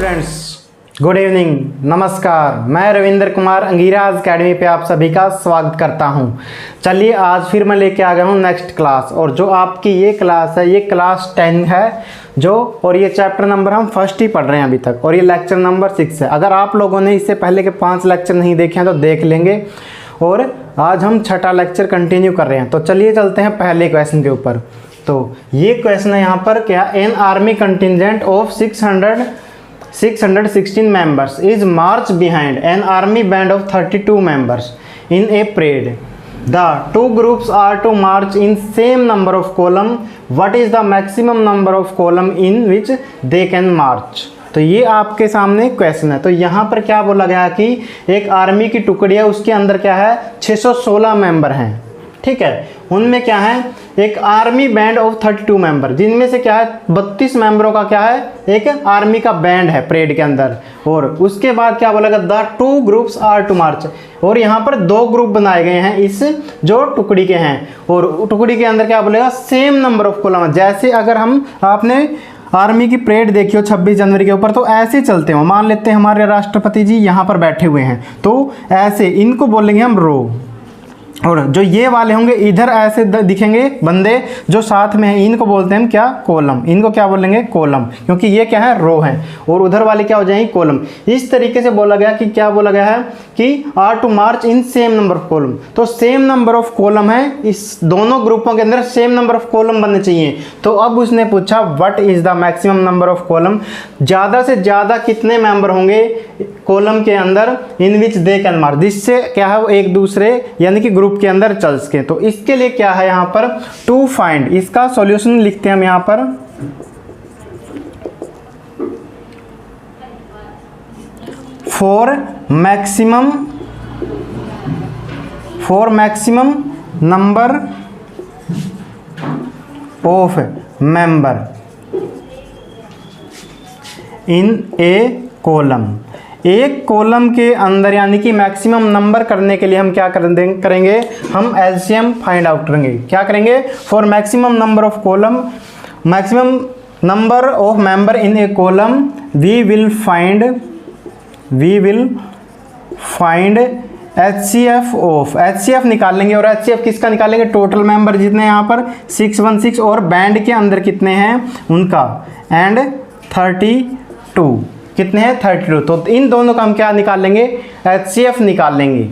Students, good evening, नमस्कार। मैं Ravindra Kumar अंगीराज academy पे आप सभी का स्वागत करता हूं। चलिए आज फिर मैं लेके आ गया हूं नेक्स्ट क्लास। और जो आपकी ये क्लास है, ये क्लास 10 है जो, और ये चैप्टर नंबर हम फर्स्ट ही पढ़ रहे हैं अभी तक, और ये लेक्चर नंबर 6 है। अगर आप लोगों ने इससे पहले के 5 लेक्चर नहीं देखे हैं तो देख लेंगे। और आज हम छठा लेक्चर कंटिन्यू कर रहे हैं। तो चलिए चलते हैं पहले क्वेश्चन के ऊपर। तो ये क्वेश्चन है यहाँ पर क्या, an army contingent of 616 members is marched behind an army band of 32 members in a parade. The two groups are to march in same number of column. What is the maximum number of column in which they can march? तो ये आपके सामने question है। तो यहाँ पर क्या बोला गया कि एक आर्मी की टुकड़ी है, उसके अंदर क्या है 616 मेंबर हैं, ठीक है। उनमें क्या है एक आर्मी बैंड ऑफ 32 मेंबर, जिनमें से क्या है 32 मेंबरों का क्या है एक आर्मी का बैंड है परेड के अंदर। और उसके बाद क्या बोला गया, the two groups are to march. और यहाँ पर 2 ग्रुप बनाए गए हैं इस जो टुकड़ी के हैं। और टुकड़ी के अंदर क्या बोलेगा, सेम नंबर ऑफ कॉलम। जैसे अगर हम आपने आर्मी की परेड देखी हो 26 जनवरी के ऊपर, तो ऐसे चलते हो। मान लेते हैं हमारे राष्ट्रपति जी यहाँ पर बैठे हुए हैं, तो ऐसे इनको बोलेंगे हम रो। और जो ये वाले होंगे इधर ऐसे दिखेंगे बंदे जो साथ में हैं, इनको बोलते हैं क्या, कॉलम। इनको क्या बोलेंगे, कॉलम, क्योंकि ये क्या है रो है। और उधर वाले क्या हो जाएंगे, कॉलम। इस तरीके से बोला गया कि क्या बोला गया है कि are to march in same number of column. तो सेम नंबर ऑफ कॉलम है, इस दोनों ग्रुपों के अंदर सेम नंबर ऑफ कॉलम बनने चाहिए। तो अब उसने पूछा what is the maximum number of column, ज़्यादा से ज़्यादा कितने मेंबर होंगे कॉलम के अंदर इन विच दे कैन मार्च, जिससे क्या है वो एक दूसरे यानी कि ग्रुप के अंदर चल सके। तो इसके लिए क्या है यहाँ पर टू फाइंड, इसका सॉल्यूशन लिखते हैं हम यहाँ पर। For maximum number of member in a column. एक कॉलम के अंदर यानी कि मैक्सिमम नंबर करने के लिए हम क्या करेंगे, हम एलसीएम फाइंड आउट करेंगे। क्या करेंगे, for maximum number of column, maximum number of member in a column we will find HCF of, HCF निकालेंगे। और HCF किसका निकालेंगे, टोटल मेंबर जितने यहाँ पर 616 और बैंड के अंदर कितने हैं उनका, एंड 32 कितने हैं 32। तो इन दोनों का हम क्या निकाल लेंगे, HCF निकाल लेंगे।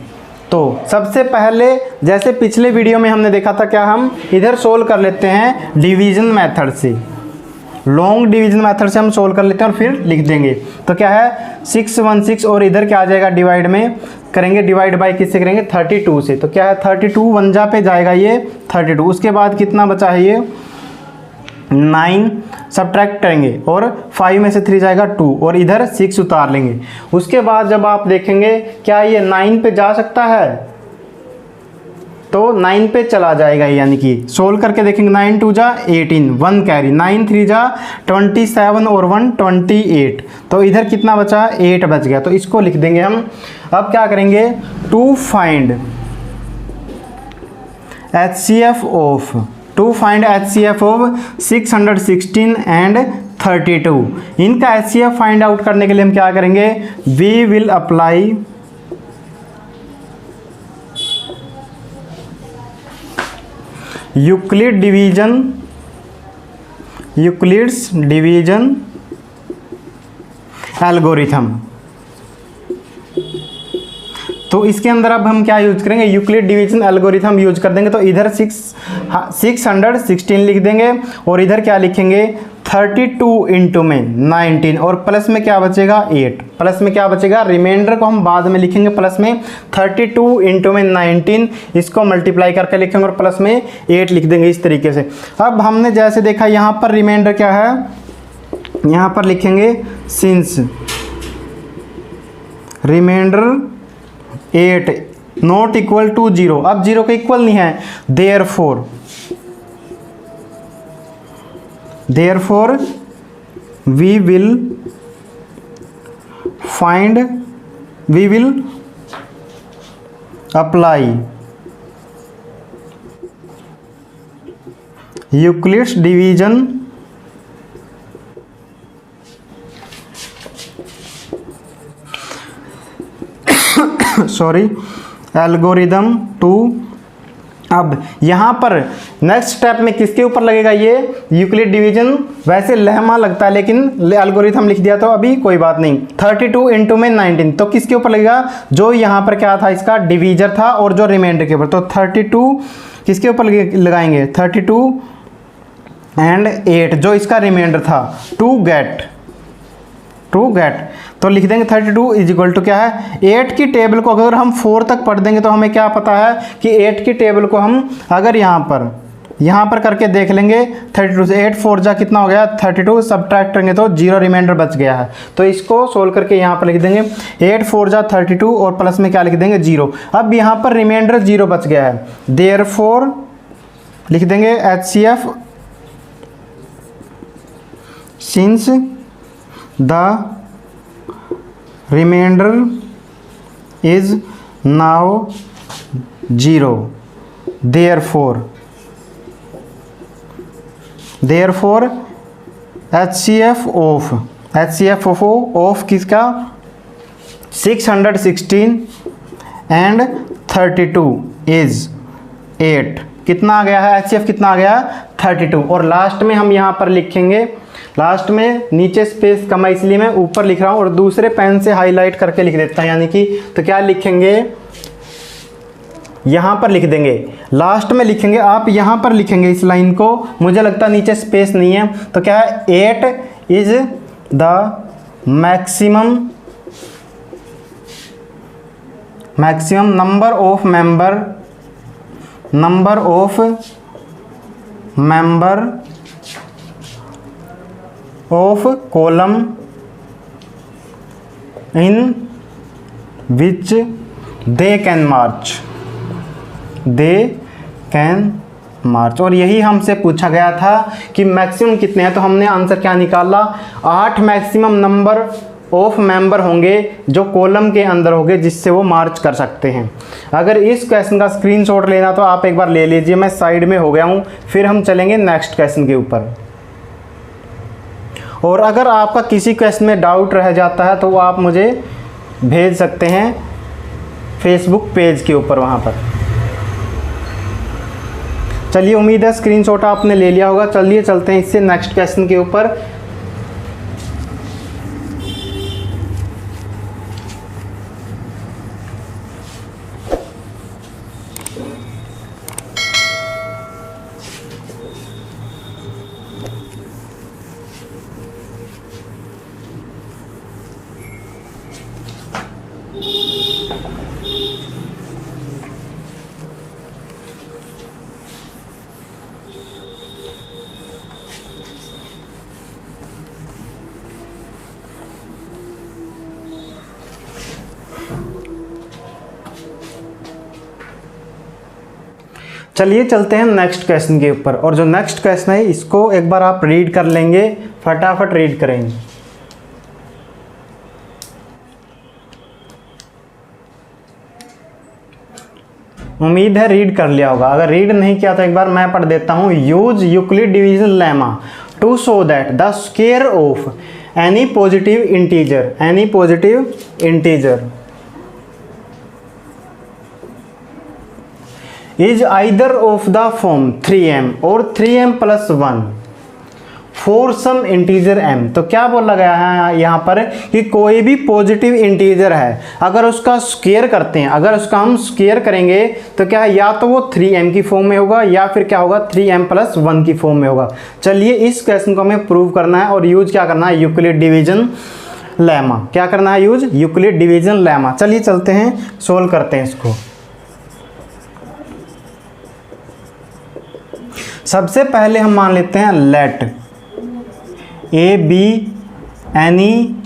तो सबसे पहले जैसे पिछले वीडियो में हमने देखा था, क्या हम इधर सोल्व कर लेते हैं डिवीजन मेथड से, लॉन्ग डिवीजन मेथड से हम सोल्व कर लेते हैं और फिर लिख देंगे। तो क्या है 616 और इधर क्या आ जाएगा डिवाइड में करेंगे, डिवाइड बाय किससे करेंगे 32 से। तो क्या है 32 1 पे जाएगा ये 32। उसके बाद कितना बचा है ये 9 सब्ट्रैक्ट करेंगे और 5 में से 3 जाएगा 2 और इधर 6 उतार लेंगे। उसके बाद जब आप देखेंगे क्या ये 9 पे जा सकता है, तो 9 पे चला जाएगा, यानी कि सोल्व करके देखेंगे। 9 2 जा 18, 1 कैरी, 9 3 जा 27 और 1 28। तो इधर कितना बचा 8 बच गया। तो इसको लिख देंगे हम। अब क्या करेंगे, to find HCF of 616 and 32। इनका HCF फाइंड आउट करने के लिए हम क्या करेंगे, we will apply Euclid's division algorithm. तो इसके अंदर अब हम क्या यूज करेंगे, यूक्लिड डिवीजन एल्गोरिथम यूज कर देंगे। तो इधर 616 लिख देंगे और इधर क्या लिखेंगे 32 इंटू में 19 और प्लस में क्या बचेगा 8। प्लस में क्या बचेगा, रिमाइंडर को हम बाद में लिखेंगे प्लस में। 32 इंटू में 19, इसको मल्टीप्लाई करके लिखेंगे और प्लस में 8 लिख देंगे इस तरीके से। अब हमने जैसे देखा यहाँ पर रिमाइंडर क्या है, यहाँ पर लिखेंगे since remainder 8 not equal to 0। अब 0 के इक्वल नहीं है, therefore we will apply Euclid's division sorry, algorithm to. अब यहाँ पर नेक्स्ट स्टेप में किसके ऊपर लगेगा, ये यूक्लिड डिवीजन। वैसे लेमा लगता है लेकिन एल्गोरिथम लिख दिया तो अभी कोई बात नहीं। 32 इंटू में 19, तो किसके ऊपर लगेगा, जो यहाँ पर क्या था, इसका डिवीजर था और जो रिमाइंडर के ऊपर। तो 32 किसके ऊपर लगाएंगे, 32 एंड 8 जो इसका रिमाइंडर था, टू गेट तो लिख देंगे 32 इज इक्वल टू क्या है, 8 की टेबल को अगर हम 4 तक पढ़ देंगे तो हमें क्या पता है कि 8 की टेबल को हम अगर यहाँ पर करके देख लेंगे, 32 से 8 4 जा कितना हो गया 32, सब्ट्रैक्ट करेंगे तो 0 रिमाइंडर बच गया है। तो इसको सोल्व करके यहाँ पर लिख देंगे 8 4 जा 32 और प्लस में क्या लिख देंगे 0। अब यहाँ पर रिमाइंडर 0 बच गया है, देयरफॉर लिख देंगे HCF since the remainder is now 0, therefore HCF of किसका 616 एंड 32 इज 8। कितना आ गया है, HCF कितना आ गया 32। और लास्ट में हम यहाँ पर लिखेंगे, लास्ट में नीचे स्पेस कम है इसलिए मैं ऊपर लिख रहा हूँ और दूसरे पेन से हाईलाइट करके लिख देता हूँ, यानी कि तो क्या लिखेंगे, यहाँ पर लिख देंगे, लास्ट में लिखेंगे, आप यहाँ पर लिखेंगे इस लाइन को। मुझे लगता है नीचे स्पेस नहीं है तो क्या है, 8 is the maximum number of member of column in which they can march. और यही हमसे पूछा गया था कि मैक्सिमम कितने हैं, तो हमने आंसर क्या निकाला, 8 मैक्सिमम नंबर ऑफ मेंबर होंगे जो कॉलम के अंदर होंगे जिससे वो मार्च कर सकते हैं। अगर इस क्वेश्चन का स्क्रीनशॉट लेना तो आप एक बार ले लीजिए, मैं साइड में हो गया हूँ, फिर हम चलेंगे नेक्स्ट क्वेश्चन के ऊपर। और अगर आपका किसी क्वेश्चन में डाउट रह जाता है तो आप मुझे भेज सकते हैं फेसबुक पेज के ऊपर, वहाँ पर। चलिए, उम्मीद है स्क्रीनशॉट आपने ले लिया होगा। चलिए चलते हैं इससे नेक्स्ट क्वेश्चन के ऊपर। चलिए चलते हैं नेक्स्ट क्वेश्चन के ऊपर। और जो नेक्स्ट क्वेश्चन है इसको एक बार आप रीड कर लेंगे, फटाफट रीड करेंगे। उम्मीद है रीड कर लिया होगा, अगर रीड नहीं किया तो एक बार मैं पढ़ देता हूँ। Use Euclid division lemma to show that the square of any positive integer is either of the form 3m or 3m plus 1 for some integer m। तो क्या बोला गया है यहाँ पर कि कोई भी पॉजिटिव इंटीजर है, अगर उसका स्क्वायर करते हैं, अगर उसका हम स्क्वायर करेंगे तो क्या है, या तो वो 3m की फॉर्म में होगा या फिर क्या होगा 3m plus 1 की फॉर्म में होगा। चलिए इस क्वेश्चन को हमें प्रूव करना है और यूज क्या करना है, यूक्लिड डिवीजन लेमा। क्या करना है, यूज यूक्लिड डिवीजन लेमा। चलिए चलते हैं, सोल्व करते हैं इसको। सबसे पहले हम मान लेते हैं let a be any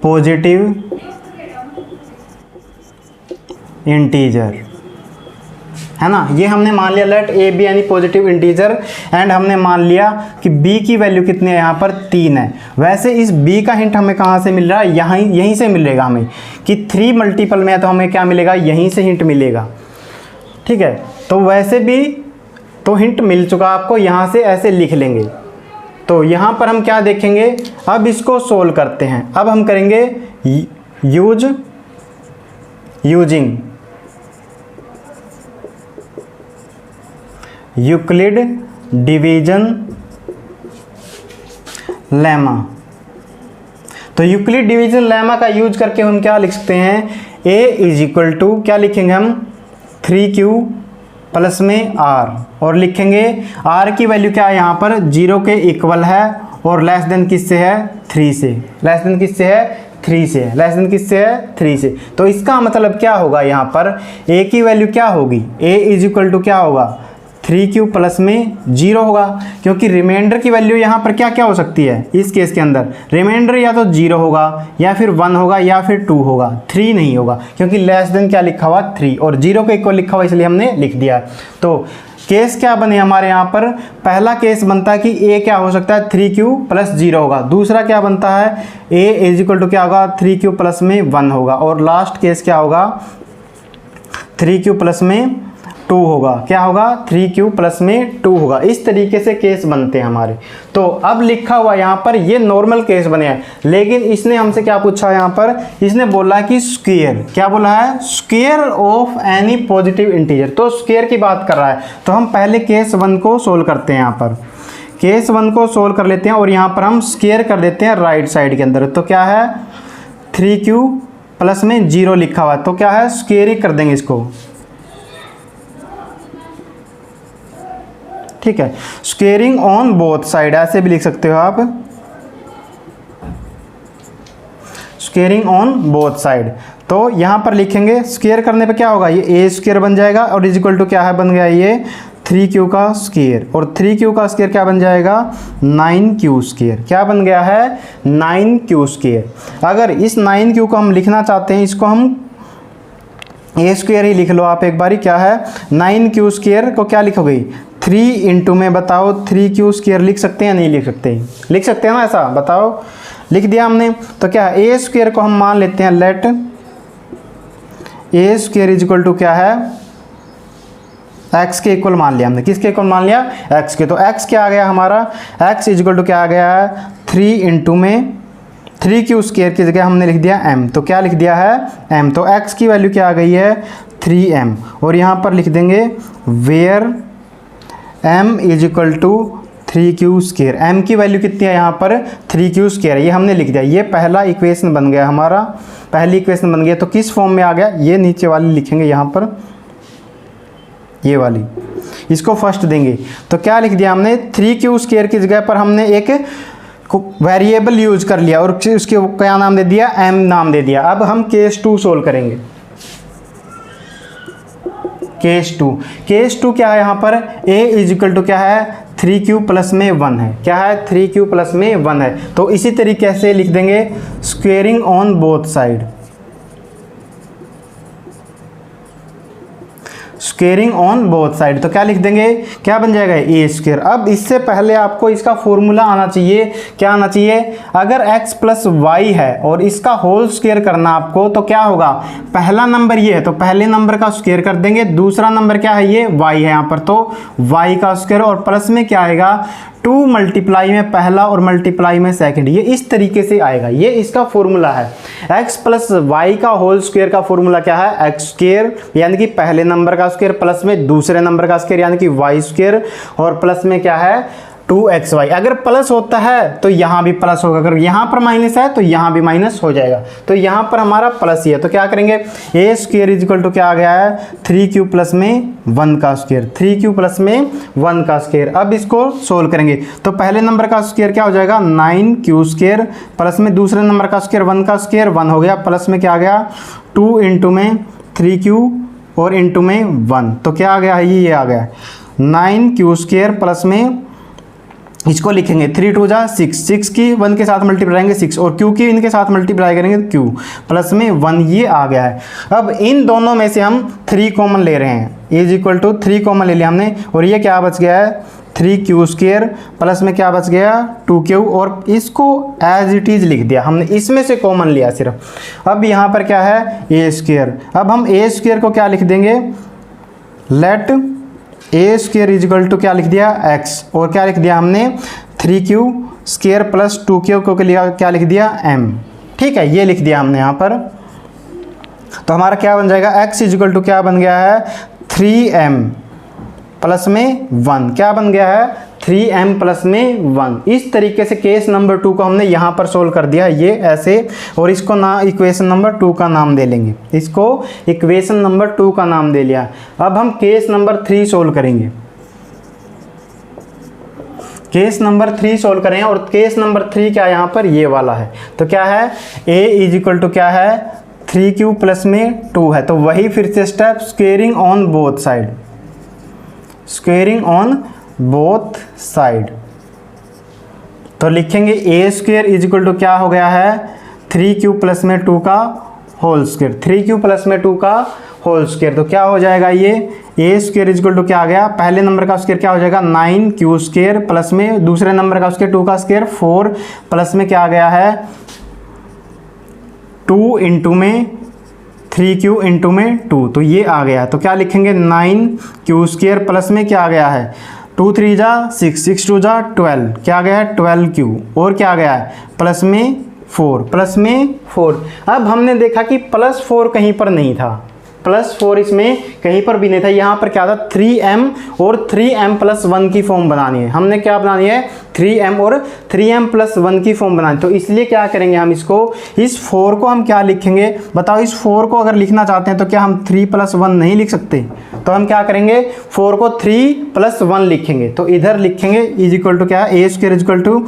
positive integer, है ना। ये हमने मान लिया let a be any positive integer and हमने मान लिया कि b की वैल्यू कितनी है, यहाँ पर 3 है। वैसे इस b का हिंट हमें कहाँ से मिल रहा है, यहीं से मिलेगा हमें कि 3 मल्टीपल में है तो हमें क्या मिलेगा, यहीं से हिंट मिलेगा। ठीक है, तो वैसे भी तो हिंट मिल चुका आपको, यहाँ से ऐसे लिख लेंगे। तो यहाँ पर हम क्या देखेंगे, अब इसको सोल्व करते हैं। अब हम करेंगे यूजिंग यूक्लिड डिवीजन लेमा। तो यूक्लिड डिवीजन लेमा का यूज करके हम क्या लिख सकते हैं, a इज इक्वल टू क्या लिखेंगे हम 3q प्लस में r, और लिखेंगे r की वैल्यू क्या है यहाँ पर 0 के इक्वल है और लेस देन किससे है 3 से, लेस देन किससे है 3 से, लेस देन किससे है 3 से। तो इसका मतलब क्या होगा, यहाँ पर a की वैल्यू क्या होगी, a इज इक्वल टू क्या होगा 3q प्लस में 0 होगा, क्योंकि रिमाइंडर की वैल्यू यहाँ पर क्या क्या हो सकती है इस केस के अंदर, रिमाइंडर या तो 0 होगा या फिर 1 होगा या फिर 2 होगा, 3 नहीं होगा, क्योंकि लेस देन क्या लिखा हुआ 3 और 0 के इक्वल लिखा हुआ, इसलिए हमने लिख दिया। तो केस क्या बने हमारे यहाँ पर, पहला केस बनता है कि a क्या हो सकता है 3q प्लस 0 होगा, दूसरा क्या बनता है a इज इक्वल टू क्या होगा 3q प्लस में 1 होगा, और लास्ट केस क्या होगा 3q प्लस में 2 होगा, क्या होगा 3q प्लस में 2 होगा। इस तरीके से केस बनते हैं हमारे। तो अब लिखा हुआ यहाँ पर ये नॉर्मल केस बने हैं, लेकिन इसने हमसे क्या पूछा यहाँ पर, इसने बोला कि स्क्वायर, क्या बोला है square of any positive integer, तो स्क्वायर की बात कर रहा है। तो हम पहले केस 1 को सोल्व करते हैं, यहाँ पर केस 1 को सोल्व कर लेते हैं और यहाँ पर हम स्क्वायर कर देते हैं राइट साइड के अंदर। तो क्या है 3q प्लस में 0 लिखा हुआ है, तो क्या है स्क्वायर ही कर देंगे इसको, ठीक है। स्क्वेयरिंग ऑन बोथ साइड ऐसे भी लिख सकते हो आप, स्क्वेयरिंग ऑन बोथ साइड। तो यहां पर लिखेंगे स्क्वेयर करने पे क्या होगा, ये a स्क्वेयर बन जाएगा और इज इक्वल टू क्या है बन गया ये 3q का स्क्वेयर, और 3q का स्क्वेयर क्या बन जाएगा 9q स्क्वेयर, क्या बन गया है 9q स्क्वेयर। अगर इस 9q को हम लिखना चाहते हैं, इसको हम a स्क्वेयर ही लिख लो आप एक बारी, क्या है 9q स्क्वेयर को क्या लिखोगे 3 इंटू में बताओ 3q स्क्वेयर लिख सकते हैं नहीं लिख सकते, लिख सकते हैं ना, ऐसा बताओ, लिख दिया हमने। तो क्या है a स्क्वेयर को हम मान लेते हैं, let a square is equal to क्या है x के इक्वल मान लिया हमने, किसके इक्वल मान लिया x के। तो x क्या आ गया हमारा, x इज इक्वल टू क्या आ गया है 3 इंटू में 3q स्क्वेयर की जगह हमने लिख दिया m, तो क्या लिख दिया है m, तो x की वैल्यू क्या आ गई है 3m, और यहाँ पर लिख देंगे where m is equal to 3q square, m की वैल्यू कितनी है यहाँ पर 3q स्क्वेयर, ये हमने लिख दिया। ये पहला इक्वेशन बन गया हमारा, पहली इक्वेशन बन गया। तो किस फॉर्म में आ गया, ये नीचे वाली लिखेंगे यहाँ पर, ये वाली, इसको फर्स्ट देंगे। तो क्या लिख दिया हमने 3q स्क्वेयर की जगह पर हमने एक वेरिएबल यूज कर लिया और उसके क्या नाम दे दिया m नाम दे दिया। अब हम केस 2 सोल्व करेंगे। केस 2 क्या है यहाँ पर, a इज इक्वल टू क्या है 3q प्लस में 1 है, क्या है 3q प्लस में 1 है। तो इसी तरीके से लिख देंगे squaring on both side, squaring on both side. तो क्या लिख देंगे, क्या बन जाएगा ए स्क्वेयर। अब इससे पहले आपको इसका फॉर्मूला आना चाहिए, क्या आना चाहिए, अगर x प्लस वाई है और इसका होल स्क्वेयर करना आपको, तो क्या होगा, पहला नंबर ये है तो पहले नंबर का स्क्वेयर कर देंगे, दूसरा नंबर क्या है ये y है यहाँ पर, तो y का स्क्वेयर, और प्लस में क्या आएगा 2 मल्टीप्लाई में पहला और मल्टीप्लाई में सेकंड, ये इस तरीके से आएगा। ये इसका फॉर्मूला है। x प्लस वाई का होल स्क्वायर का फॉर्मूला क्या है, x स्क्वायर यानी कि पहले नंबर का स्क्वायर प्लस में दूसरे नंबर का स्क्वायर यानी कि y स्क्वायर, और प्लस में क्या है 2xy। अगर प्लस होता है तो यहाँ भी प्लस होगा, अगर यहाँ पर माइनस है तो यहाँ भी माइनस हो जाएगा। तो यहाँ पर हमारा प्लस ही है, तो क्या करेंगे a square is equal to क्या आ गया है 3q प्लस में 1 का स्क्वायर, 3q प्लस में 1 का स्क्वायर। अब इसको सोल्व करेंगे तो पहले नंबर का स्क्वायर क्या हो जाएगा 9q स्क्वायर, प्लस में दूसरे नंबर का स्क्वायर 1 का स्क्वायर 1 हो गया, प्लस में क्या आ गया 2 इंटू में 3q और इंटू में 1, तो क्या आ गया है ये आ गया 9q स्क्वायर, प्लस में इसको लिखेंगे 3 2 जा 6 की 1 के साथ मल्टीप्लाई करेंगे 6 और q की इनके साथ मल्टीप्लाई करेंगे q, प्लस में 1, ये आ गया है। अब इन दोनों में से हम 3 कॉमन ले रहे हैं, इज इक्वल टू 3 कॉमन ले लिया हमने, और ये क्या बच गया है 3q स्क्वायर, प्लस में क्या बच गया 2q, और इसको एज इट इज लिख दिया हमने, इसमें से कॉमन लिया सिर्फ। अब यहाँ पर क्या है a स्क्वायर, अब हम a स्क्वायर को क्या लिख देंगे, let a square is equal to क्या लिख दिया x, और क्या लिख दिया हमने 3q स्क्वायर प्लस 2q को क्या लिख दिया m। ठीक है, ये लिख दिया हमने यहाँ पर। तो हमारा क्या बन जाएगा, x इजिकल टू क्या बन गया है 3m प्लस में 1, क्या बन गया है 3m प्लस में 1। इस तरीके से केस नंबर 2 को हमने यहाँ पर सोल्व कर दिया ये ऐसे, और इसको ना इक्वेशन नंबर 2 का नाम दे लेंगे, इसको इक्वेशन नंबर 2 का नाम दे लिया। अब हम केस नंबर 3 सोल्व करेंगे, केस नंबर 3 सोल्व करें। और केस नंबर 3 क्या यहाँ पर ये वाला है, तो क्या है a इज इक्वल टू क्या है 3q प्लस में 2 है। तो वही फिर से step squaring on both side, squaring on both side. तो लिखेंगे a square is equal to क्या हो गया है 3q प्लस में 2 का होल स्क्वेयर, 3q प्लस में 2 का होल स्क्वेयर। तो क्या हो जाएगा ये a square is equal to क्या आ गया, पहले नंबर का स्क्वेयर क्या हो जाएगा 9q स्क्वेयर प्लस में दूसरे नंबर का स्क्वेयर 2 का स्क्वेयर 4 प्लस में क्या आ गया है 2 इंटू में 3q इंटू में 2, तो ये आ गया। तो क्या लिखेंगे 9q स्क्वेयर प्लस में क्या आ गया है 2 3 जा 6, 6 2 जा 12, क्या आ गया है 12q, और क्या आ गया है प्लस में 4, प्लस में 4। अब हमने देखा कि प्लस 4 कहीं पर नहीं था, प्लस 4 इसमें कहीं पर भी नहीं था। यहाँ पर क्या था 3m और 3m प्लस 1 की फॉर्म बनानी है, हमने क्या बनानी है 3m और 3m प्लस 1 की फॉर्म बनानी। तो इसलिए क्या करेंगे हम इसको, इस 4 को हम क्या लिखेंगे बताओ, इस 4 को अगर लिखना चाहते हैं तो क्या हम 3 प्लस 1 नहीं लिख सकते, तो हम क्या करेंगे 4 को 3 प्लस 1 लिखेंगे। तो इधर लिखेंगे इज इक्वल टू क्या है a square is equal to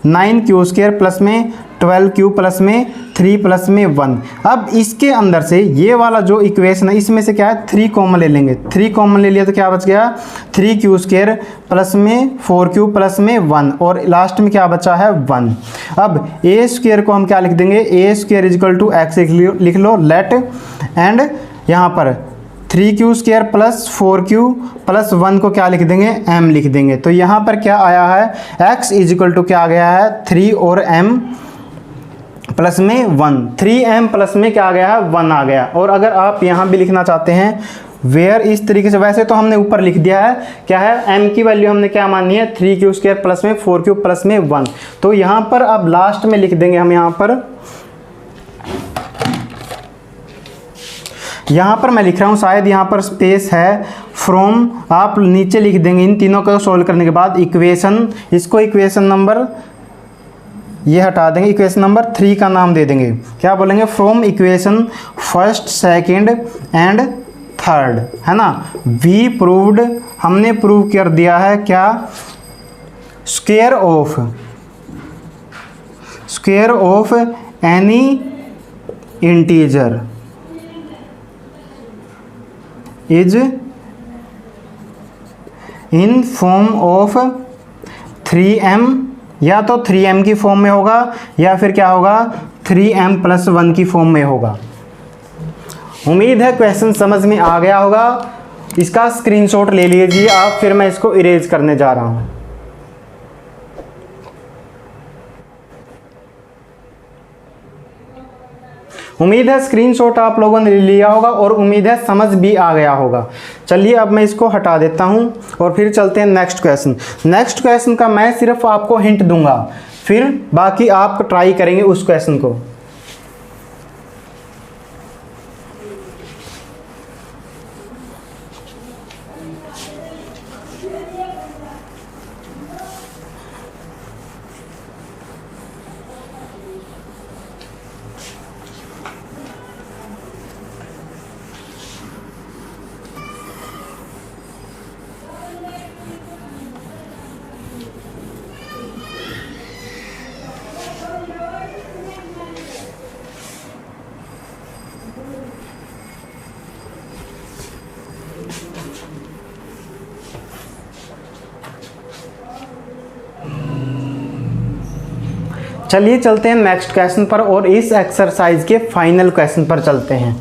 9q square plus में 12q प्लस में 3 प्लस में 1। अब इसके अंदर से ये वाला जो इक्वेशन है इसमें से क्या है 3 कॉमन ले लेंगे, 3 कॉमन ले लिया तो क्या बच गया 3q स्क्वायर प्लस में 4q प्लस में 1, और लास्ट में क्या बचा है 1। अब a स्क्वायर को हम क्या लिख देंगे a square is equal to x लिख लो लेट, एंड यहाँ पर 3q square plus 4q plus 1 को क्या लिख देंगे m लिख देंगे। तो यहाँ पर क्या आया है x इज इक्वल टू क्या आ गया है 3 और m प्लस में 1, 3m प्लस में क्या आ गया है 1 आ गया। और अगर आप यहाँ भी लिखना चाहते हैं वेयर इस तरीके से, वैसे तो हमने ऊपर लिख दिया है क्या है m की वैल्यू हमने क्या माननी है 3q स्क्वायर प्लस में 4q प्लस में 1। तो यहाँ पर अब लास्ट में लिख देंगे हम, यहाँ पर मैं लिख रहा हूँ शायद यहाँ पर स्पेस है, फ्रॉम आप नीचे लिख देंगे इन तीनों को सोल्व करने के बाद इक्वेशन, इसको इक्वेशन नंबर ये हटा देंगे, इक्वेशन नंबर 3 का नाम दे देंगे, क्या बोलेंगे from equation first second and third, है ना। वी प्रूव्ड, हमने प्रूव कर दिया है क्या square of any integer is in form of 3m, या तो 3m की फॉर्म में होगा या फिर क्या होगा 3m प्लस 1 की फॉर्म में होगा। उम्मीद है क्वेश्चन समझ में आ गया होगा। इसका स्क्रीनशॉट ले लीजिए आप, फिर मैं इसको इरेज करने जा रहा हूँ। उम्मीद है स्क्रीनशॉट आप लोगों ने लिया होगा और उम्मीद है समझ भी आ गया होगा। चलिए अब मैं इसको हटा देता हूं और फिर चलते हैं नेक्स्ट क्वेश्चन। नेक्स्ट क्वेश्चन का मैं सिर्फ आपको हिंट दूंगा, फिर बाकी आप ट्राई करेंगे उस क्वेश्चन को। चलिए चलते हैं नेक्स्ट क्वेश्चन पर और इस एक्सरसाइज के फाइनल क्वेश्चन पर चलते हैं।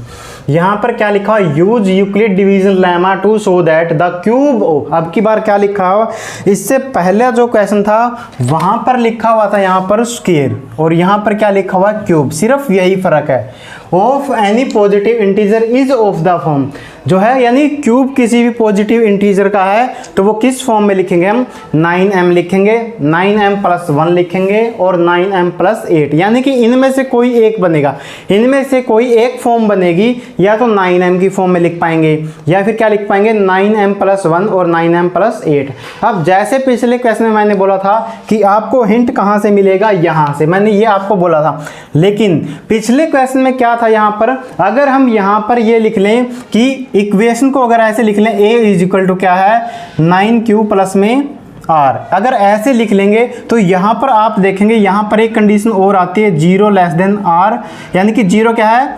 यहाँ पर क्या लिखा है, use Euclid division lemma to show that the cube of, अब की बार क्या लिखा हुआ, इससे पहले जो क्वेश्चन था वहाँ पर लिखा हुआ था यहाँ पर स्क्वायर और यहाँ पर क्या लिखा हुआ क्यूब, सिर्फ यही फर्क है। Of any positive integer is of the form जो है, यानी क्यूब किसी भी पॉजिटिव इंटीजर का है तो वो किस फॉर्म में लिखेंगे हम, 9m लिखेंगे, 9m + 1 लिखेंगे और 9m + 8, यानी कि इनमें से कोई एक बनेगा, इनमें से कोई एक फॉर्म बनेगी, या तो 9m की फॉर्म में लिख पाएंगे या फिर क्या लिख पाएंगे 9m + 1 और 9m + 8। अब जैसे पिछले क्वेश्चन में मैंने बोला था कि आपको हिंट कहाँ से मिलेगा, यहाँ से, मैंने ये आपको बोला था। लेकिन पिछले क्वेश्चन में क्या था, यहाँ पर अगर हम यहाँ पर ये लिख लें कि इक्वेशन को अगर ऐसे लिख लें, a = क्या है 9q + में r, अगर ऐसे लिख लेंगे तो यहाँ पर आप देखेंगे यहाँ पर एक कंडीशन और आती है 0 < r, यानी कि 0 क्या है,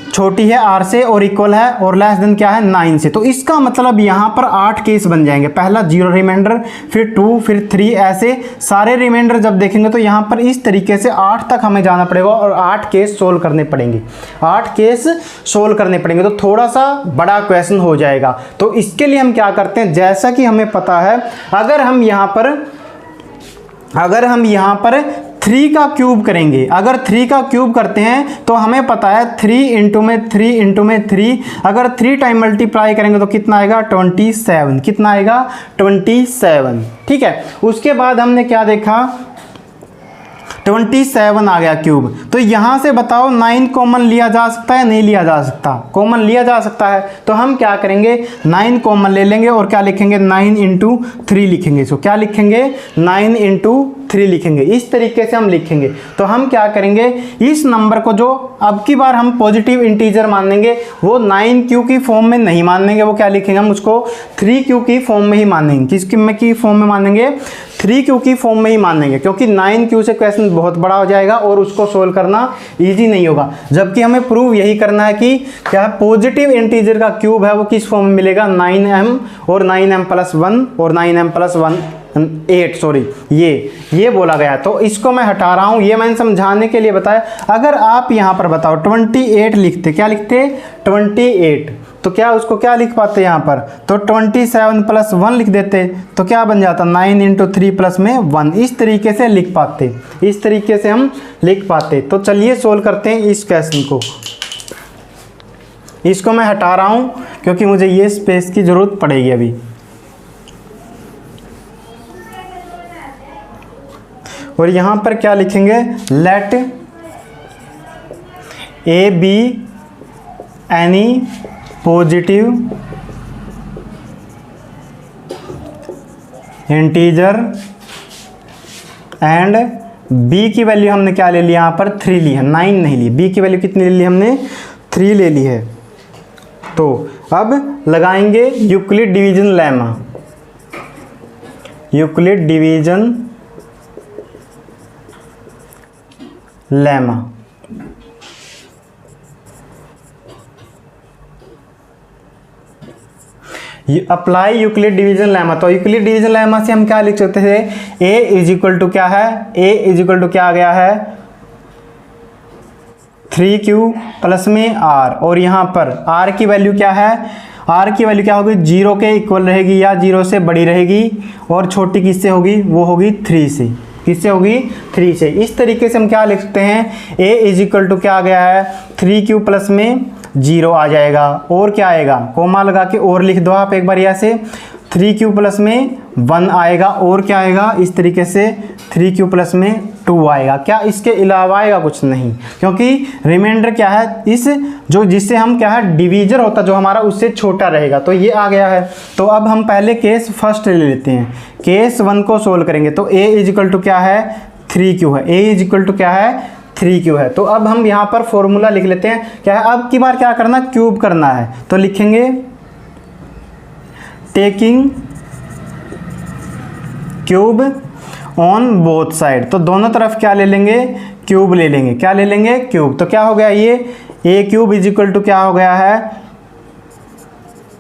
छोटी है r से और इक्वल है, और लेस देन क्या है 9 से। तो इसका मतलब यहाँ पर 8 केस बन जाएंगे, पहला 0 रिमाइंडर, फिर 2, फिर 3, ऐसे सारे रिमाइंडर जब देखेंगे तो यहाँ पर इस तरीके से 8 तक हमें जाना पड़ेगा और 8 केस सोल्व करने पड़ेंगे, 8 केस सोल्व करने पड़ेंगे, तो थोड़ा सा बड़ा क्वेश्चन हो जाएगा। तो इसके लिए हम क्या करते हैं, जैसा कि हमें पता है अगर हम यहाँ पर 3 का क्यूब करेंगे, अगर 3 का क्यूब करते हैं तो हमें पता है 3 × 3 × 3, अगर 3 टाइम मल्टीप्लाई करेंगे तो कितना आएगा 27, कितना आएगा 27, ठीक है। उसके बाद हमने क्या देखा, 27 आ गया क्यूब, तो यहाँ से बताओ 9 कॉमन लिया जा सकता है, नहीं लिया जा सकता, कॉमन लिया जा सकता है, तो हम क्या करेंगे 9 कॉमन ले लेंगे और क्या लिखेंगे 9 × 3 लिखेंगे, इसको क्या लिखेंगे 9 × 3 लिखेंगे, इस तरीके से हम लिखेंगे। तो हम क्या करेंगे, इस नंबर को जो अब की बार हम पॉजिटिव इंटीजर मानेंगे वो 9q की फॉर्म में नहीं मानेंगे, वो क्या लिखेंगे हम उसको 3q की फॉर्म में ही मानेंगे, किसकी में की फॉर्म में मानेंगे 3q की फॉर्म में ही मानेंगे, क्योंकि 9q से क्वेश्चन बहुत बड़ा हो जाएगा और उसको सोल्व करना इजी नहीं होगा। जबकि हमें प्रूव यही करना है कि क्या पॉजिटिव इंटीजर का क्यूब है वो किस फॉर्म में मिलेगा, 9m और 9m + 1 और 9m + 8, सॉरी ये बोला गया। तो इसको मैं हटा रहा हूँ, ये मैंने समझाने के लिए बताया। अगर आप यहाँ पर बताओ 28 लिखते, क्या लिखते 28, तो क्या उसको क्या लिख पाते यहाँ पर, तो 27 + 1 लिख देते, तो क्या बन जाता 9 × 3 + में 1, इस तरीके से लिख पाते, इस तरीके से हम लिख पाते। तो चलिए सोल्व करते हैं इस क्वेश्चन को, इसको मैं हटा रहा हूँ क्योंकि मुझे ये स्पेस की ज़रूरत पड़ेगी अभी। और यहाँ पर क्या लिखेंगे, let a be any positive integer and b की वैल्यू हमने क्या ले ली, यहाँ पर 3 ली है, 9 नहीं ली, b की वैल्यू कितनी ले ली हमने 3 ले ली है। तो अब लगाएंगे Euclid division lemma, Euclid division lemma. Apply Euclid division lemma, तो यूक्लिड डिवीजन लेमा से हम क्या लिख सकते थे, a = क्या है, a = क्या आ गया है 3q + में r, और यहाँ पर r की वैल्यू क्या है, r की वैल्यू क्या होगी 0 के इक्वल रहेगी या 0 से बड़ी रहेगी, और छोटी किससे होगी, वो होगी 3 से, किससे होगी 3 से। इस तरीके से हम क्या लिख सकते हैं, a = क्या आ गया है 3q + में 0 आ जाएगा, और क्या आएगा कोमा लगा के और लिख दो आप एक बार यहाँ से, 3q + में 1 आएगा, और क्या आएगा इस तरीके से 3q + में 2 आएगा। क्या इसके अलावा आएगा, कुछ नहीं, क्योंकि रिमाइंडर क्या है इस जो जिससे हम क्या है डिवीजर होता जो हमारा उससे छोटा रहेगा, तो ये आ गया है। तो अब हम पहले केस फर्स्ट ले लेते हैं, केस 1 को सोल्व करेंगे। तो a = क्या है 3q है, a = क्या है 3q है। तो अब हम यहाँ पर फॉर्मूला लिख लेते हैं, क्या है अब की बार क्या करना, क्यूब करना है, तो लिखेंगे taking cube on both side, तो दोनों तरफ क्या ले लेंगे क्यूब ले लेंगे, क्या ले लेंगे क्यूब। तो क्या हो गया ये a³ = क्या हो गया है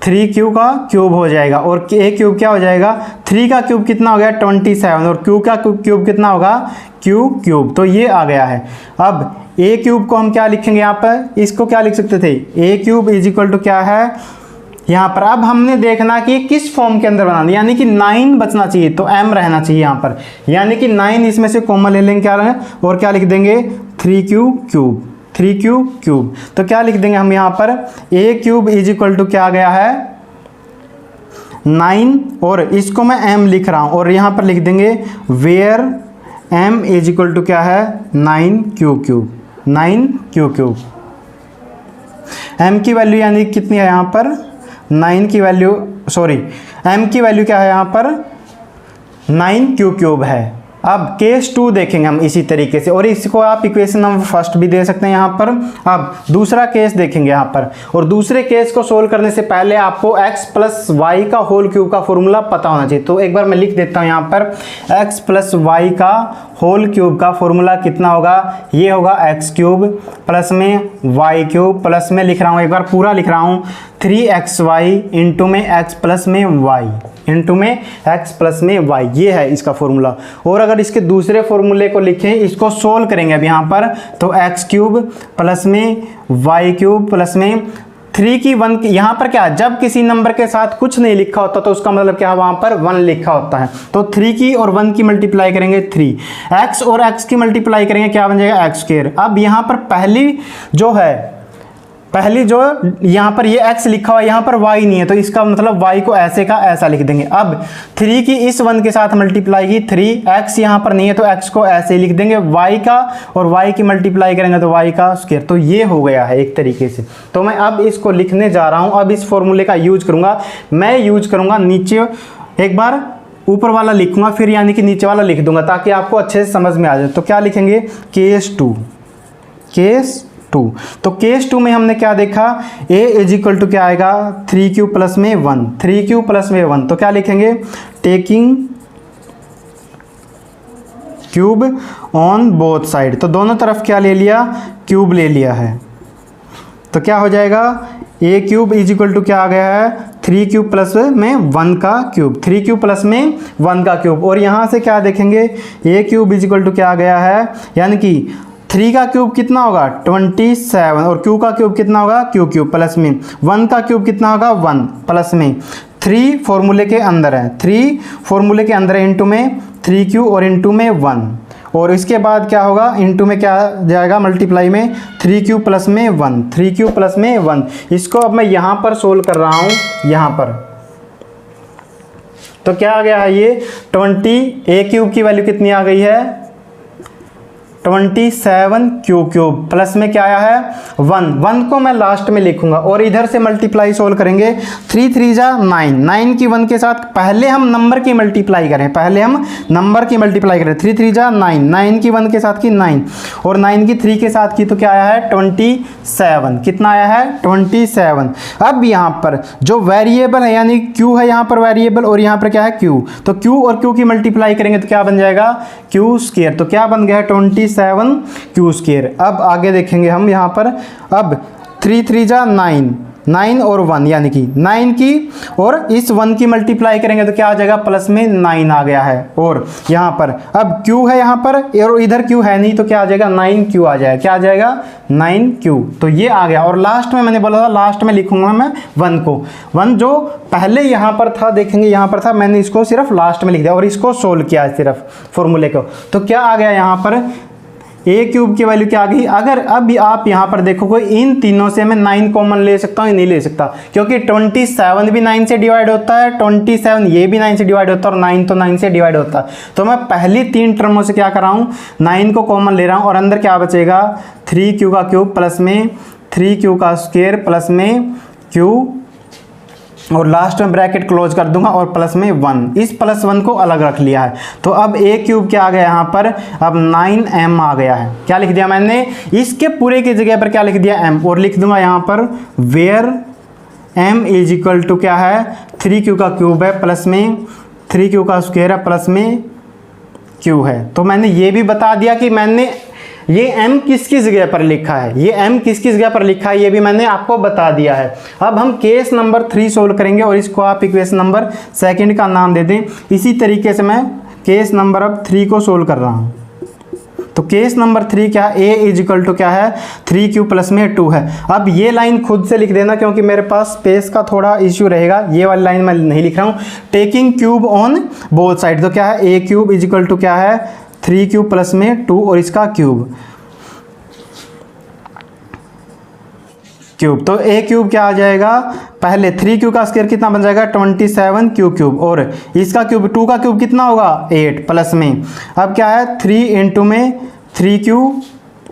3q का क्यूब हो जाएगा, और a³ क्या हो जाएगा 3 का क्यूब कितना हो गया 27, और q का क्यूब कितना होगा q³, तो ये आ गया है। अब a³ को हम क्या लिखेंगे यहाँ पर, इसको क्या लिख सकते थे a³ = क्या है यहाँ पर। अब हमने देखना कि किस फॉर्म के अंदर बनाना, यानी कि 9 बचना चाहिए, तो m रहना चाहिए यहाँ पर, यानी कि 9 इसमें से कॉमन ले लेंगे क्या रहे, और क्या लिख देंगे 3q³, 3 क्यूब। तो क्या लिख देंगे हम यहाँ पर, ए क्यूब इज इक्वल टू क्या आ गया है 9, और इसको मैं m लिख रहा हूँ और यहाँ पर लिख देंगे where m is equal to क्या है 9 क्यूब। 9 क्यूब। m की वैल्यू यानी कितनी है यहाँ पर 9 की वैल्यू, सॉरी m की वैल्यू क्या है यहाँ पर 9 क्यूब है। अब केस 2 देखेंगे हम इसी तरीके से, और इसको आप इक्वेशन नंबर फर्स्ट भी दे सकते हैं यहाँ पर। अब दूसरा केस देखेंगे यहाँ पर, और दूसरे केस को सोल्व करने से पहले आपको x प्लस वाई का होल क्यूब का फॉर्मूला पता होना चाहिए। तो एक बार मैं लिख देता हूँ यहाँ पर, x प्लस वाई का होल क्यूब का फॉर्मूला कितना होगा, ये होगा x क्यूब प्लस में y क्यूब प्लस में लिख रहा हूँ, एक बार पूरा लिख रहा हूँ 3xy इंटू में x प्लस में y इंटू में x प्लस में y, ये है इसका फॉर्मूला। और अगर इसके दूसरे फॉर्मूले को लिखें, इसको सोल्व करेंगे अब यहाँ पर, तो x क्यूब प्लस में y क्यूब प्लस में 3 की 1, यहाँ पर क्या, जब किसी नंबर के साथ कुछ नहीं लिखा होता तो उसका मतलब क्या है, वहाँ पर 1 लिखा होता है। तो 3 की और 1 की मल्टीप्लाई करेंगे 3, x और x की मल्टीप्लाई करेंगे क्या बन जाएगा x स्क्वायर। अब यहाँ पर पहली जो यहाँ पर ये x लिखा हुआ है, यहाँ पर y नहीं है, तो इसका मतलब y को ऐसे का ऐसा लिख देंगे। अब 3 की इस 1 के साथ मल्टीप्लाई की 3, x यहाँ पर नहीं है तो x को ऐसे लिख देंगे, y का और y की मल्टीप्लाई करेंगे तो y का स्क्वायर। तो ये हो गया है एक तरीके से। तो मैं अब इसको लिखने जा रहा हूँ, अब इस फॉर्मूले का यूज करूँगा। मैं यूज करूँगा नीचे एक बार ऊपर वाला लिखूंगा, फिर यानी कि नीचे वाला लिख दूंगा, ताकि आपको अच्छे से समझ में आ जाए। तो क्या लिखेंगे, केस 2। तो केस 2 में हमने क्या देखा, a इज इक्वल टू क्या आएगा 3 क्यूब प्लस में 1, 3 क्यूब प्लस में 1। तो क्या लिखेंगे, taking cube on both side. तो दोनों तरफ क्या ले लिया, क्यूब ले लिया है। तो क्या हो जाएगा, a cube is equal to क्या आ गया है 3 क्यूब प्लस में 1 का क्यूब, 3 क्यूब प्लस में 1 का क्यूब। और यहाँ से क्या देखेंगे, a cube is equal to क्या आ गया है, यानी कि 3 का क्यूब कितना होगा 27, और q का क्यूब कितना होगा क्यूब प्लस में 1 का क्यूब कितना होगा 1 प्लस में 3 फॉर्मूले के अंदर है, 3 फॉर्मूले के अंदर है, इंटू में 3q और इंटू में 1, और इसके बाद क्या होगा, इंटू में क्या जाएगा मल्टीप्लाई में 3q प्लस में 1, 3q प्लस में 1। इसको अब मैं यहाँ पर सोल्व कर रहा हूँ, यहाँ पर तो क्या आ गया है, ये 20, a क्यूब की वैल्यू कितनी आ गई है 27 क्यूब प्लस में क्या आया है 1 को मैं लास्ट में लिखूंगा, और इधर से मल्टीप्लाई सोल्व करेंगे, 3 3 जा 9, 9 की 1 के साथ पहले हम नंबर की मल्टीप्लाई करें, 3 3 जा 9, 9 की 1 के साथ की 9, और 9 की 3 के साथ की तो क्या आया है 27, कितना आया है 27। अब यहाँ पर जो वेरिएबल है यानी q है, यहाँ पर वेरिएबल, और यहाँ पर क्या है q, तो q और q की मल्टीप्लाई करेंगे तो क्या बन जाएगा q स्क्वायर। तो क्या बन गया है 27 क्यू स्क्वायर। अब आगे देखेंगे हम यहाँ पर, अब 3 3 जा 9, 9 और 1 यानी कि 9 की और इस 1 की मल्टीप्लाई करेंगे तो क्या आ जाएगा प्लस में 9 आ गया है, और यहाँ पर अब q है यहाँ पर, और इधर q है नहीं तो क्या आ जाएगा 9q आ जाएगा, क्या आ जाएगा 9q। तो ये आ गया, और लास्ट में मैंने बोला था लास्ट में लिखूंगा मैं 1 को, 1 जो पहले यहाँ पर था, देखेंगे यहाँ पर था, मैंने इसको सिर्फ लास्ट में लिख दिया और इसको सोल्व किया है सिर्फ फॉर्मूले को। तो क्या आ गया यहाँ पर, a क्यूब की वैल्यू क्या आ गई। अगर अब आप यहाँ पर देखोगे इन तीनों से मैं 9 कॉमन ले सकता हूँ, नहीं ले सकता, क्योंकि 27 भी 9 से डिवाइड होता है, 27 ये भी 9 से डिवाइड होता है, और 9 तो 9 से डिवाइड होता है। तो मैं पहली 3 टर्मों से क्या कर रहा हूँ 9 को कॉमन ले रहा हूँ, और अंदर क्या बचेगा 3q का क्यूब प्लस में 3q का स्क्वायर प्लस में q, और लास्ट में ब्रैकेट क्लोज कर दूंगा और प्लस में 1, इस प्लस 1 को अलग रख लिया है। तो अब a क्यूब क्या आ गया यहाँ पर, अब 9m आ गया है। क्या लिख दिया मैंने, इसके पूरे की जगह पर क्या लिख दिया m, और लिख दूंगा यहाँ पर where m is equal to क्या है 3q का क्यूब है प्लस में 3q का स्क्वायर है प्लस में q है। तो मैंने ये भी बता दिया कि मैंने ये m किसकी जगह पर लिखा है, ये m किसकी जगह पर लिखा है, ये भी मैंने आपको बता दिया है। अब हम केस नंबर 3 सोल्व करेंगे, और इसको आप इक्वेशन नंबर 2 का नाम दे दें। इसी तरीके से मैं केस नंबर अब 3 को सोल्व कर रहा हूँ। तो केस नंबर 3 क्या है, a इज इक्वल टू क्या है 3q प्लस में 2 है। अब ये लाइन खुद से लिख देना, क्योंकि मेरे पास स्पेस का थोड़ा इश्यू रहेगा, ये वाली लाइन मैं नहीं लिख रहा हूँ। Taking cube on both side, तो क्या है a cube is equal to क्या है 3q प्लस में 2 और इसका क्यूब। क्यूब। तो ए क्यूब क्या आ जाएगा, पहले 3 क्यू का स्क्वायर कितना बन जाएगा 27 क्यू क्यूब, और इसका क्यूब 2 का क्यूब कितना होगा 8 प्लस में, अब क्या है 3 इंटू में 3 क्यू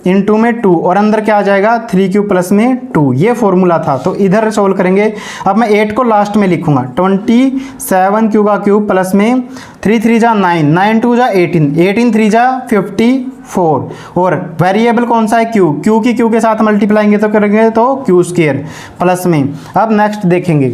इंटू में 2, और अंदर क्या आ जाएगा 3 क्यू प्लस में 2, ये फॉर्मूला था। तो इधर सोल्व करेंगे। अब मैं 8 को लास्ट में लिखूंगा, 27 क्यू का क्यूब प्लस में 3 3 जा 9, 9 2 जा 18, 18 3 जा 54, और वेरिएबल कौन सा है क्यू, क्यू की क्यू के साथ मल्टीप्लाइंगे तो करेंगे तो क्यू स्क्वायर प्लस में। अब नेक्स्ट देखेंगे,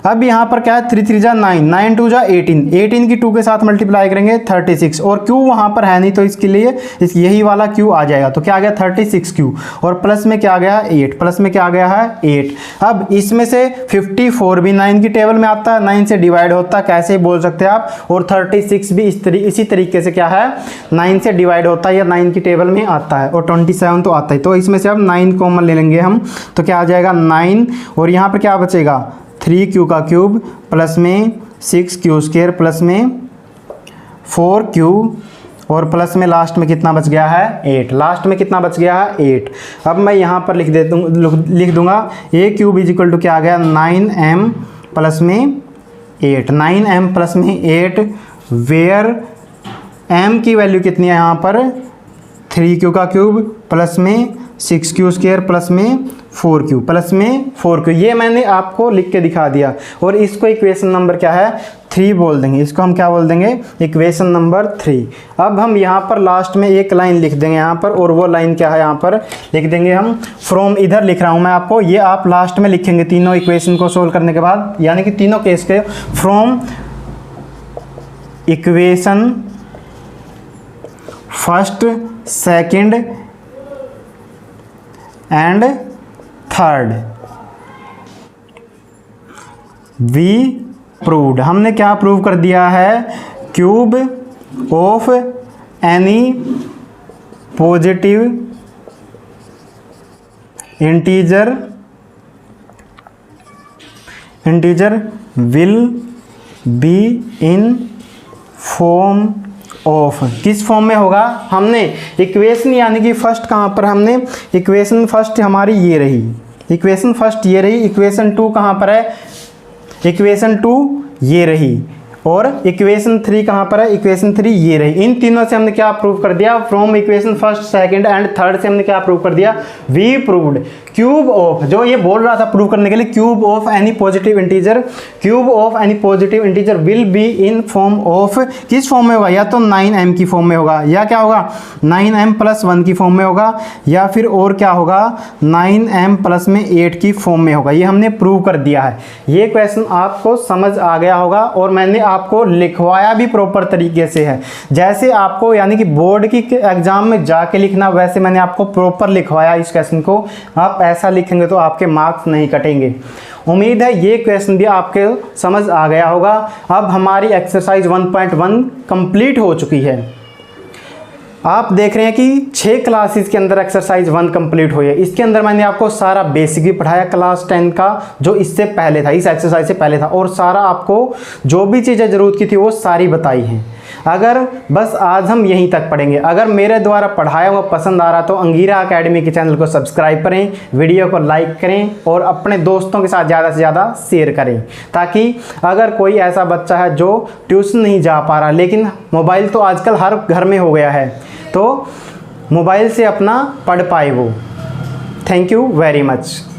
अब यहाँ पर क्या है 3 3 जा 9, 9 2 जा 18, 18 की 2 के साथ मल्टीप्लाई करेंगे 36, और क्यू वहाँ पर है नहीं तो इसके लिए यही वाला क्यू आ जाएगा। तो क्या आ गया 36 क्यू, और प्लस में क्या आ गया 8, प्लस में क्या आ गया है 8। अब इसमें से 54 भी 9 की टेबल में आता है, 9 से डिवाइड होता है, कैसे बोल सकते हैं आप, और 36 भी इसी तरीके से क्या है 9 से डिवाइड होता है या 9 की टेबल में आता है, और 27 तो आता है। तो इसमें से अब 9 कॉमन ले लेंगे हम, तो क्या आ जाएगा 9, और यहाँ पर क्या बचेगा 3 क्यू का क्यूब प्लस में 6 क्यू स्क्वायर प्लस में 4 क्यू, और प्लस में लास्ट में कितना बच गया है 8, लास्ट में कितना बच गया है 8। अब मैं यहाँ पर लिख दूंगा ए क्यूब इज इक्वल टू क्या आ गया 9m प्लस में 8, 9m प्लस में 8, वेयर m की वैल्यू कितनी है यहाँ पर 3 क्यू का क्यूब प्लस में 6 क्यू स्क्वायर प्लस में 4 क्यू प्लस में 4 क्यू, ये मैंने आपको लिख के दिखा दिया। और इसको इक्वेशन नंबर क्या है 3 बोल देंगे, इसको हम क्या बोल देंगे इक्वेशन नंबर 3। अब हम यहाँ पर लास्ट में एक लाइन लिख देंगे यहाँ पर, और वो लाइन क्या है यहाँ पर लिख देंगे हम फ्रॉम, इधर लिख रहा हूँ मैं आपको, ये आप लास्ट में लिखेंगे तीनों इक्वेशन को सोल्व करने के बाद, यानी कि तीनों केस के from equation first second and third we proved. हमने क्या प्रूव कर दिया है, cube of any positive integer will be in form of, किस फॉर्म में होगा, हमने इक्वेशन यानी कि फर्स्ट कहाँ पर, हमने इक्वेशन फर्स्ट हमारी ये रही, इक्वेशन फर्स्ट ये रही, इक्वेशन 2 कहाँ पर है, इक्वेशन 2 ये रही, और इक्वेशन 3 कहाँ पर है, इक्वेशन 3 ये रही। इन तीनों से हमने क्या प्रूव कर दिया, from equation first second and third से हमने क्या प्रूव कर दिया, वी प्रूव्ड क्यूब ऑफ, जो ये बोल रहा था प्रूव करने के लिए, cube of any positive integer, cube of any positive integer will be in form of, किस फॉर्म में होगा, या तो 9m की फॉर्म में होगा, या क्या होगा 9m प्लस 1 की फॉर्म में होगा, या फिर और क्या होगा 9m प्लस में 8 की फॉर्म में होगा। ये हमने प्रूव कर दिया है। ये क्वेश्चन आपको समझ आ गया होगा, और मैंने आपको लिखवाया भी प्रॉपर तरीके से है, जैसे आपको यानी कि बोर्ड की एग्जाम में जाके लिखना, वैसे मैंने आपको प्रॉपर लिखवाया इस क्वेश्चन को। आप ऐसा लिखेंगे तो आपके मार्क्स नहीं कटेंगे। उम्मीद है ये क्वेश्चन भी आपके समझ आ गया होगा। अब हमारी एक्सरसाइज 1.1 कंप्लीट हो चुकी है। आप देख रहे हैं कि 6 क्लासेस के अंदर एक्सरसाइज 1 कंप्लीट हुई है। इसके अंदर मैंने आपको सारा बेसिक भी पढ़ाया क्लास 10 का, जो इससे पहले था, इस एक्सरसाइज से पहले था, और सारा आपको जो भी चीज़ें ज़रूरत की थी वो सारी बताई हैं। अगर बस आज हम यहीं तक पढ़ेंगे। अगर मेरे द्वारा पढ़ाया हुआ पसंद आ रहा तो अंगीरा एकेडमी के चैनल को सब्सक्राइब करें, वीडियो को लाइक करें, और अपने दोस्तों के साथ ज़्यादा से ज़्यादा शेयर करें, ताकि अगर कोई ऐसा बच्चा है जो ट्यूशन नहीं जा पा रहा, लेकिन मोबाइल तो आजकल हर घर में हो गया है, तो मोबाइल से अपना पढ़ पाए वो। Thank you very much.